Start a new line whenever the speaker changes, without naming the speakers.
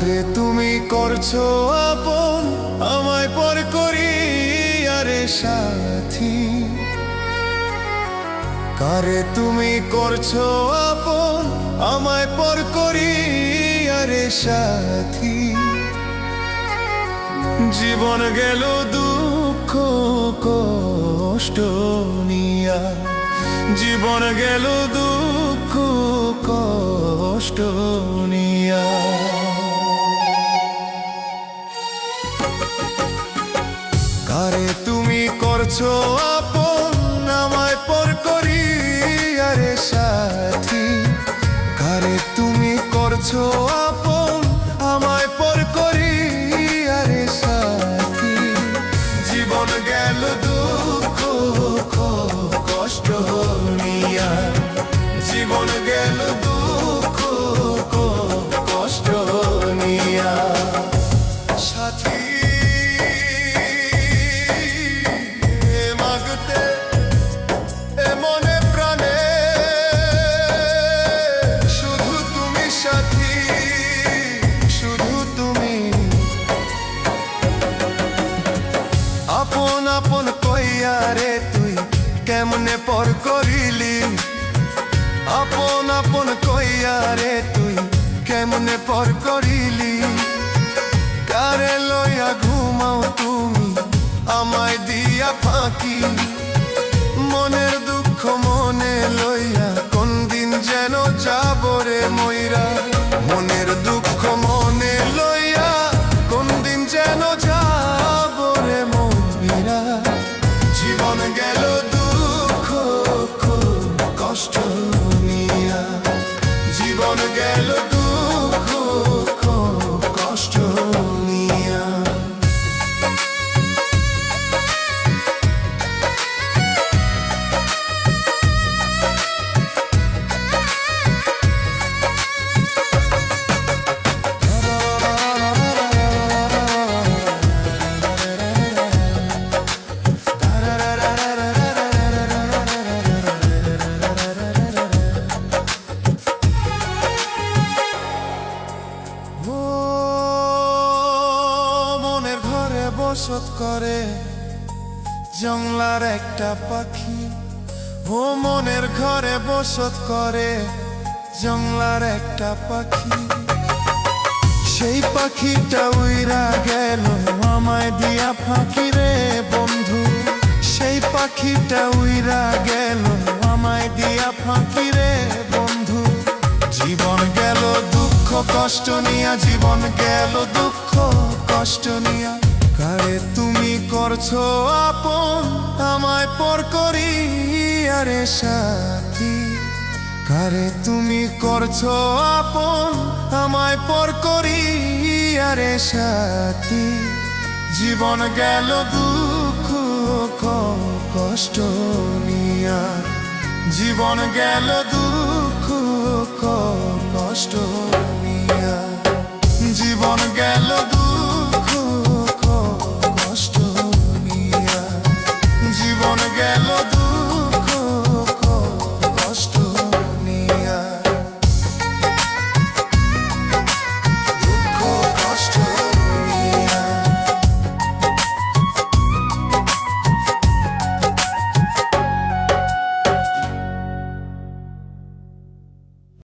কারে তুমি করছো আপন, আমায় পর করি আরে সাথী। কারে তুমি করছো আপন, আমায় পর করি আরে সাথী। জীবন গেল দুঃখ কষ্ট নিয়া, জীবন গেল দুঃখ কষ্ট নিয়া। কারে তুমি করছো আপন, আমায় পর করি আরে সাথী। কারে তুমি করছো আপন, আমায় পর করি আরে সাথী। জীবন গেল দুঃখ কষ্ট নিয়া, জীবন গেল দুঃখ কষ্ট নিয়া। সাথী মাগতে এ মনে প্রাণে, শুধু তুমি সাথী, শুধু তুমি। আপন আপন কইয়া রে তুই কেমনে পর করিলি। আপন আপন কইয়া রে তুই কেমনে পর করিলি। কারে লইয়া ঘুমাও তুমি আমায় দিয়া ফাঁকি। মনের দুঃখ মনে লইয়া কোন দিন যেন যাব রে মইরা। মনের দুঃখ মনে লইয়া কোন দিন যেন যাব রে মইরা। জীবন গেল দুঃখ কষ্ট নিয়া, জীবন গেল দুঃখ কষ্ট নিয়া। মনের ঘরে বসত করে জংলার একটা পাখি। ও মনের ঘরে বসত করে জংলার একটা পাখি। সেই পাখিটা উইরা গেল আমায় দিয়া ফাঁকি রে বন্ধু। সেই পাখিটা উইরা গেল আমায় দিয়া ফাঁকি রে বন্ধু। জীবন গেল দুঃখ কষ্ট নিয়া, জীবন গেল দুঃখ কষ্ট নিয়া। কারে তুমি করছো আপন, আমায় পর করি আরে সাথী। কারে তুমি করছো আপন, আমায় পর করি আরে সাথী। জীবন গেল দুঃখ কষ্ট নিয়া, জীবন গেল দুঃখ কষ্ট